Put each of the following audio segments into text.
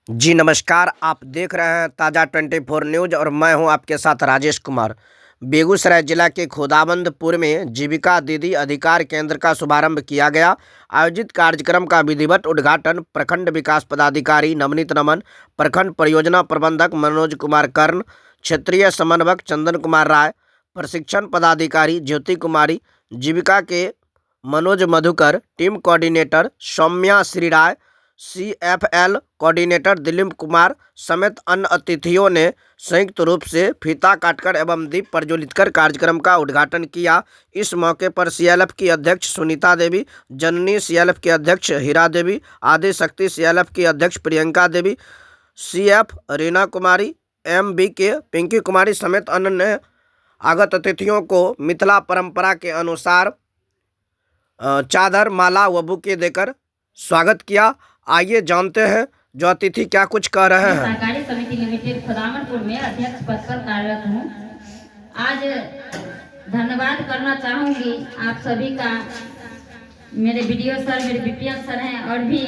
जी नमस्कार, आप देख रहे हैं ताज़ा 24 न्यूज़ और मैं हूं आपके साथ राजेश कुमार। बेगूसराय जिला के खोदाबंदपुर में जीविका दीदी अधिकार केंद्र का शुभारंभ किया गया। आयोजित कार्यक्रम का विधिवत उद्घाटन प्रखंड विकास पदाधिकारी नवनीत नमन, प्रखंड परियोजना प्रबंधक मनोज कुमार कर्ण, क्षेत्रीय समन्वयक चंदन कुमार राय, प्रशिक्षण पदाधिकारी ज्योति कुमारी, जीविका के Manoj Madhukar, team coordinator Saumya Shri Rai, CFL coordinator Dilip Kumar समेत अन्य अतिथियों ने संयुक्त रूप से फीता काटकर एवं दीप प्रज्वलित कर कार्यक्रम का उद्घाटन किया। इस मौके पर CLF की अध्यक्ष सुनीता देवी, जननी CLF की अध्यक्ष हीरा देवी, आदि शक्ति CLF की अध्यक्ष प्रियंका देवी, CF रीना कुमारी, MBK पिंकी कुमारी समेत अन्य आगत अतिथियों को मिथिला परंपरा के अनुसार चादर, माला व बुके देकर स्वागत किया। आइए जानते हैं जो अतिथि क्या कुछ कह रहे हैं। सहकारी समिति लिमिटेड खोदावंदपुर में अध्यक्ष पद पर कार्यरत हूँ। आज धन्यवाद करना चाहूँगी आप सभी का, मेरे BDO सर, मेरे BPS सर हैं और भी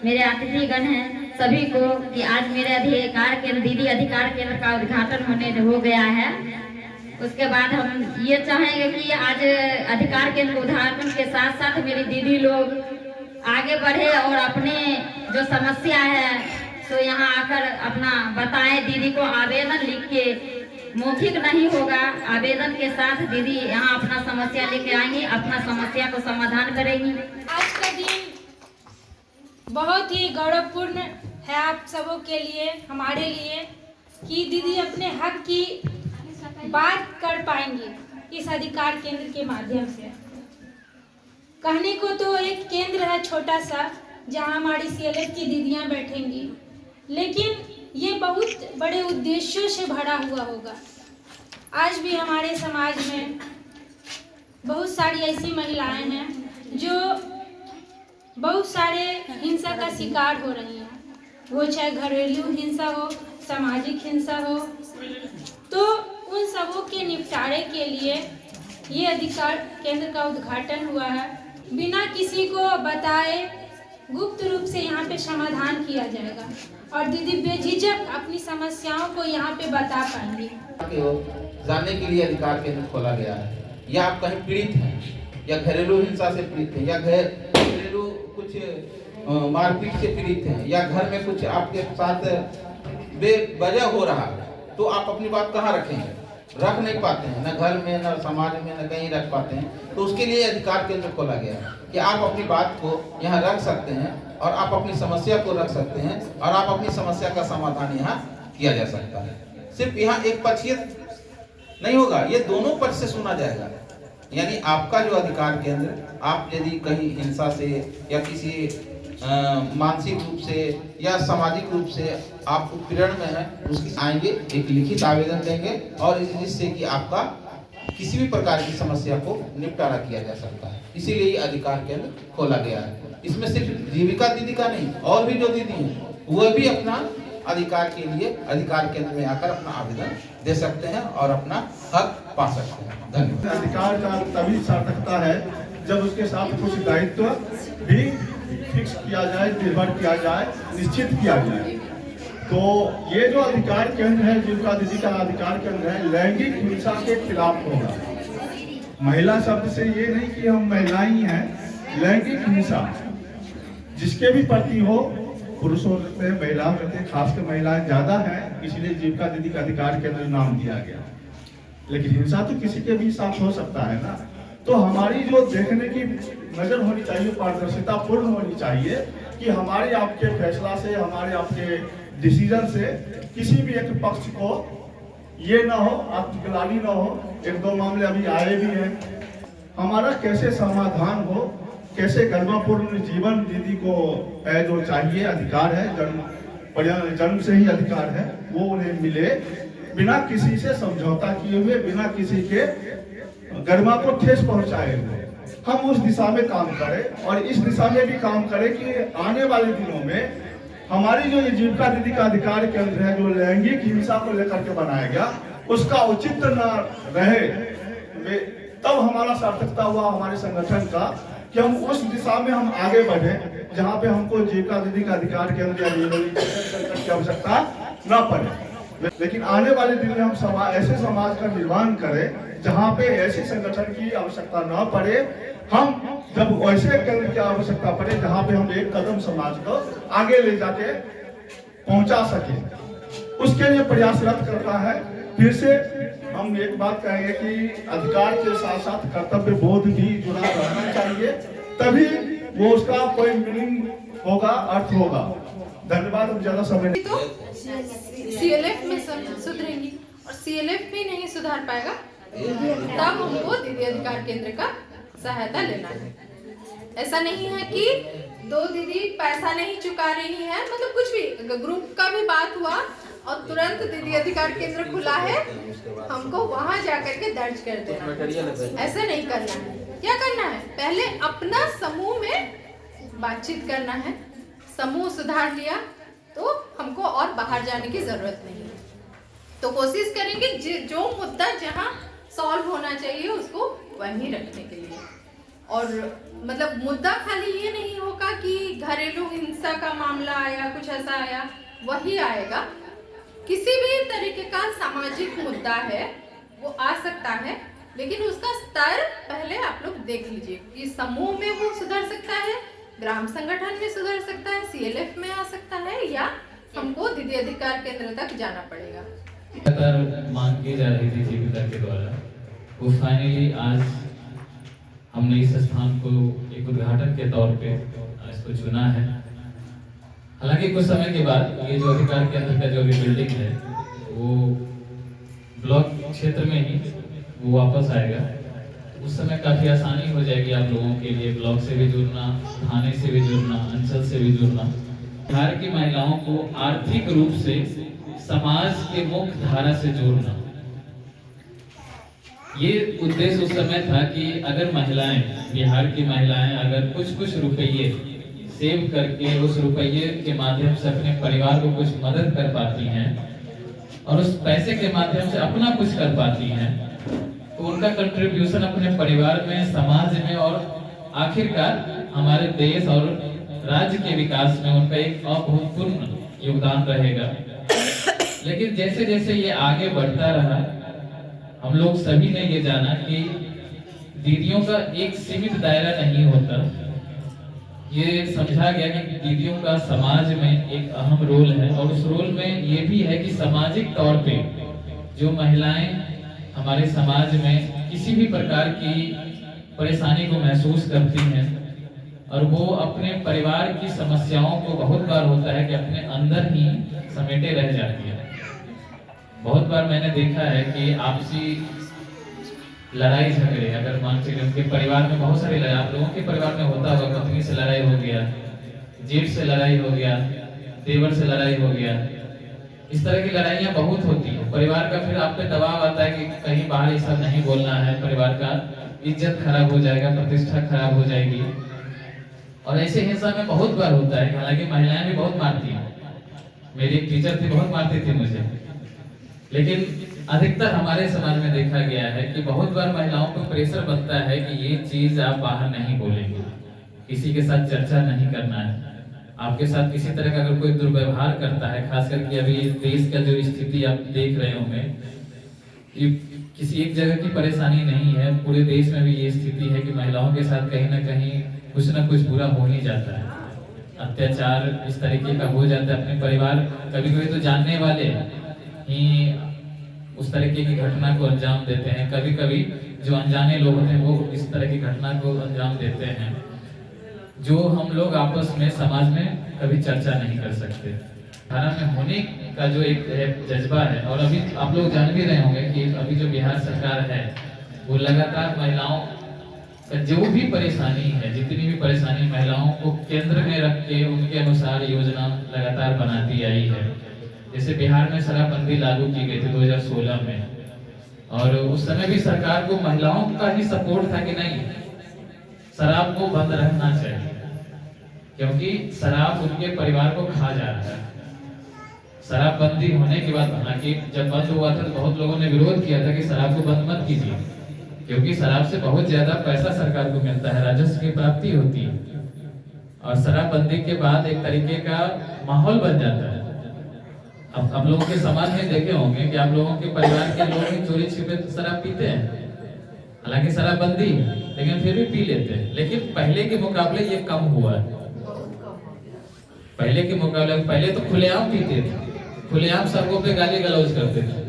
मेरे अतिथिगण हैं, सभी को कि आज मेरे अधिकार केंद्र दीदी अधिकार केंद्र का उद्घाटन हो गया है। उसके बाद हम ये चाहेंगे कि आज अधिकार केंद्र उद्घाटन के साथ साथ मेरी दीदी लोग आगे बढ़े और अपने जो समस्या है तो यहाँ आकर अपना बताएं। दीदी को आवेदन लिख के, मौखिक नहीं होगा, आवेदन के साथ दीदी यहाँ अपना समस्या लेके आएंगी, अपना समस्या को समाधान करेंगी। आज का दिन बहुत ही गौरवपूर्ण है आप सबों के लिए, हमारे लिए, कि दीदी अपने हक की बात कर पाएंगे इस अधिकार केंद्र के माध्यम से। कहने को तो एक केंद्र है छोटा सा जहां हमारी CLF की दीदियां बैठेंगी, लेकिन ये बहुत बड़े उद्देश्यों से भरा हुआ होगा। आज भी हमारे समाज में बहुत सारी ऐसी महिलाएं हैं जो बहुत सारे हिंसा का शिकार हो रही हैं, वो चाहे घरेलू हिंसा हो, सामाजिक हिंसा हो। तो उन सबों के निपटारे के लिए ये अधिकार केंद्र का उद्घाटन हुआ है। बिना किसी को बताए गुप्त रूप से यहाँ पे समाधान किया जाएगा और दीदी बेझिझक अपनी समस्याओं को यहाँ पे बता पाएंगी। जानने के लिए अधिकार केंद्र खोला गया है। या आप कहीं पीड़ित हैं, या घरेलू हिंसा से पीड़ित हैं, या घरेलू कुछ मारपीट से पीड़ित हैं, या घर में कुछ आपके साथ बेवजह हो रहा है, तो आप अपनी बात कहाँ रखेंगे? रख नहीं पाते हैं, न घर में, न समाज में, न कहीं रख पाते हैं। तो उसके लिए अधिकार केंद्र खोला गया है कि आप अपनी बात को यहाँ रख सकते हैं और आप अपनी समस्या को रख सकते हैं और आप अपनी समस्या का समाधान यहाँ किया जा सकता है। सिर्फ यहाँ एक पक्षीय नहीं होगा, ये दोनों पक्ष से सुना जाएगा। यानी आपका जो अधिकार केंद्र, आप यदि कहीं हिंसा से या किसी मानसिक रूप से या सामाजिक रूप से आप उत्पीड़न में हैं, उसकी आएंगे, एक लिखित आवेदन देंगे और जिससे कि आपका किसी भी प्रकार की समस्या को निपटारा किया जा सकता है। इसीलिए ये अधिकार केंद्र खोला गया है। इसमें सिर्फ जीविका दीदी का नहीं, और भी जो दीदी हैं वह भी अपना अधिकार के लिए अधिकार केंद्र में आकर अपना आवेदन दे सकते हैं और अपना हक पा सकते हैं। धन्यवाद। अधिकार का तभी सार्थकता है जब उसके साथ कुछ दायित्व भी फिक्स किया जाए, निर्भर किया जाए, निश्चित किया जाए। तो ये जो अधिकार केंद्र है, जीविका दीदी का अधिकार केंद्र है, लैंगिक हिंसा के खिलाफ होगा। महिला शब्द से ये नहीं कि हम महिलाएं ही हैं, लैंगिक हिंसा जिसके भी प्रति हो, पुरुषों रहते हैं, महिलाओं रहते हैं, खासकर महिलाएं ज्यादा हैं, इसलिए जीविका दीदी का अधिकार केंद्र नाम दिया गया। लेकिन हिंसा तो किसी के भी साथ हो सकता है ना। तो हमारी जो देखने की नजर होनी चाहिए, पारदर्शिता पूर्ण होनी चाहिए कि हमारे आपके फैसला से, हमारे आपके डिसीजन से किसी भी एक पक्ष को ये ना हो, आत्मग्लानि ना हो। एक दो मामले अभी आए भी हैं। हमारा कैसे समाधान हो, कैसे गरिमापूर्ण जीवन दीदी को जो चाहिए, अधिकार है, जन्म से ही अधिकार है, वो उन्हें मिले बिना किसी से समझौता किए हुए, बिना किसी के गरिमा को ठेस पहुंचाए हुए। हम उस दिशा में काम करें और इस दिशा में भी काम करें कि आने वाले दिनों में हमारी जो ये जीविका दीदी का अधिकार केंद्र है, जो लैंगिक हिंसा को लेकर के बनाया गया, उसका औचित्य न रहे, तब हमारा सार्थकता हुआ हमारे संगठन का कि हम उस दिशा में हम आगे बढ़े जहाँ पे हमको जीविका दीदी का अधिकार केंद्र या आवश्यकता न पड़े। लेकिन आने वाले दिन में हम ऐसे समाज का निर्माण करें जहाँ पे ऐसे संगठन की आवश्यकता न पड़े। हम जब ऐसे केंद्र की आवश्यकता पड़े जहाँ पे हम एक कदम समाज को आगे ले जाके पहुंचा सके, उसके लिए प्रयासरत करता है। फिर से हम एक बात कहेंगे कि अधिकार के साथ साथ कर्तव्य बोध भी जुड़ा रहना चाहिए, तभी वो उसका कोई मीनिंग होगा, अर्थ होगा। धन्यवाद। हम ज्यादा समय नहीं तो CLF में सुधरेंगी और CLF भी नहीं सुधार पाएगा, तब हमको दीदी अधिकार केंद्र का सहायता लेना है। ऐसा नहीं है कि दो दीदी पैसा नहीं चुका रही है, मतलब कुछ भी ग्रुप का भी बात हुआ और तुरंत दीदी अधिकार केंद्र खुला है, हमको वहां जाकर के दर्ज कर देना। ऐसा नहीं करना है। क्या करना है? पहले अपना समूह में बातचीत करना है। समूह सुधार लिया तो हमको और बाहर जाने की जरूरत नहीं है। तो कोशिश करेंगे जो मुद्दा जहाँ सॉल्व होना चाहिए उसको वहीं रखने के लिए। और मतलब मुद्दा खाली ये नहीं होगा कि घरेलू हिंसा का मामला आया, कुछ ऐसा आया, वही आएगा। किसी भी तरीके का सामाजिक मुद्दा है वो आ सकता है, लेकिन उसका स्तर पहले आप लोग देख लीजिए कि समूह में वो सुधर सकता है, ग्राम संगठन में सुधर सकता है, CLF में आ सकता है, या हमको दीदी अधिकार केंद्र तक जाना पड़ेगा। लगातार मांग की जा रही थी जीविका के द्वारा, वो फाइनली आज हमने इस स्थान को एक उद्घाटन के तौर पे इसको चुना है। हालांकि कुछ समय के बाद ये जो अधिकार केंद्र का जो भी बिल्डिंग है वो ब्लॉक क्षेत्र में ही वो वापस आएगा। उस समय काफी आसानी हो जाएगी आप लोगों के लिए, ब्लॉक से भी जुड़ना, थाने से भी जुड़ना, अंचल से भी जुड़ना। बिहार की महिलाओं को आर्थिक रूप से समाज के मुख्य धारा से जोड़ना, ये उद्देश्य उस समय था कि अगर महिलाएं, बिहार की महिलाएं अगर कुछ रुपये सेव करके उस रुपये के माध्यम से अपने परिवार को कुछ मदद कर पाती हैं और उस पैसे के माध्यम से अपना कुछ कर पाती हैं, तो उनका कंट्रीब्यूशन अपने परिवार में, समाज में और आखिरकार हमारे देश और राज्य के विकास में उनका एक अभूतपूर्व योगदान रहेगा। लेकिन जैसे जैसे ये आगे बढ़ता रहा, हम लोग सभी ने ये जाना कि दीदियों का एक सीमित दायरा नहीं होता। ये समझा गया कि दीदियों का समाज में एक अहम रोल है और उस रोल में ये भी है कि सामाजिक तौर पे जो महिलाएं हमारे समाज में किसी भी प्रकार की परेशानी को महसूस करती हैं और वो अपने परिवार की समस्याओं को बहुत बार होता है कि अपने अंदर ही समेटे रह जाती है। बहुत बार मैंने देखा है कि आपसी लड़ाई झगड़े, अगर मान चलिए उनके परिवार में बहुत सारी लड़ाई, आप लोगों के परिवार में होता होगा, पत्नी से लड़ाई हो गया, जेठ से लड़ाई हो गया, देवर से लड़ाई हो गया, इस तरह की लड़ाइयाँ बहुत होती है। परिवार का फिर आप पे दबाव आता है कि कहीं बाहर ये सब नहीं बोलना है, परिवार का इज्जत खराब हो जाएगा, प्रतिष्ठा खराब हो जाएगी। और ऐसे हिंसा में बहुत बार होता है। हालांकि महिलाएं भी बहुत मारती हैं, मेरी एक टीचर थी, बहुत मारती थी मुझे, लेकिन अधिकतर हमारे समाज में देखा गया है कि बहुत बार महिलाओं को प्रेशर बनता है कि ये चीज आप बाहर नहीं बोलेंगे, किसी के साथ चर्चा नहीं करना है। आपके साथ किसी तरह का अगर कोई दुर्व्यवहार करता है, खास करके अभी देश का जो स्थिति आप देख रहे होंगे, ये किसी एक जगह की परेशानी नहीं है, पूरे देश में भी ये स्थिति है कि महिलाओं के साथ कहीं ना कहीं कुछ ना कुछ बुरा हो ही जाता है। अत्याचार इस तरीके का हो जाता है अपने परिवार, कभी कभी तो जानने वाले ही उस तरीके की घटना को अंजाम देते हैं, कभी कभी जो अनजाने लोग होते हैं वो इस तरह की घटना को अंजाम देते हैं, जो हम लोग आपस में समाज में कभी चर्चा नहीं कर सकते। धारा में होने का जो एक जज्बा है, और अभी आप लोग जान भी रहे होंगे कि अभी जो बिहार सरकार है वो लगातार महिलाओं का जो भी परेशानी है, जितनी भी परेशानी, महिलाओं को केंद्र में रख के उनके अनुसार योजना लगातार बनाती आई है। जैसे बिहार में शराबबंदी लागू की गई थी 2016 में, और उस समय भी सरकार को महिलाओं का ही सपोर्ट था कि नहीं, शराब को बंद रखना चाहिए, क्योंकि शराब उनके परिवार को खा जा रहा है। शराबबंदी होने के बाद, हालांकि जब बंद हुआ था तो बहुत लोगों ने विरोध किया था कि शराब को बंद मत कीजिए, क्योंकि शराब से बहुत ज्यादा पैसा सरकार को मिलता है, राजस्व की प्राप्ति होती है। और शराबबंदी के बाद एक तरीके का माहौल बन जाता है अब आप लोगों के समाज में देखे होंगे कि आप लोगों के परिवार के लोग भी चोरी छिपे शराब पीते हैं, हालांकि शराबबंदी है लेकिन फिर भी पी लेते हैं। लेकिन पहले के मुकाबले ये कम हुआ है। पहले के मुकाबले पहले तो खुलेआम पीते थे, खुलेआम सड़कों पे गाली गलौज करते थे।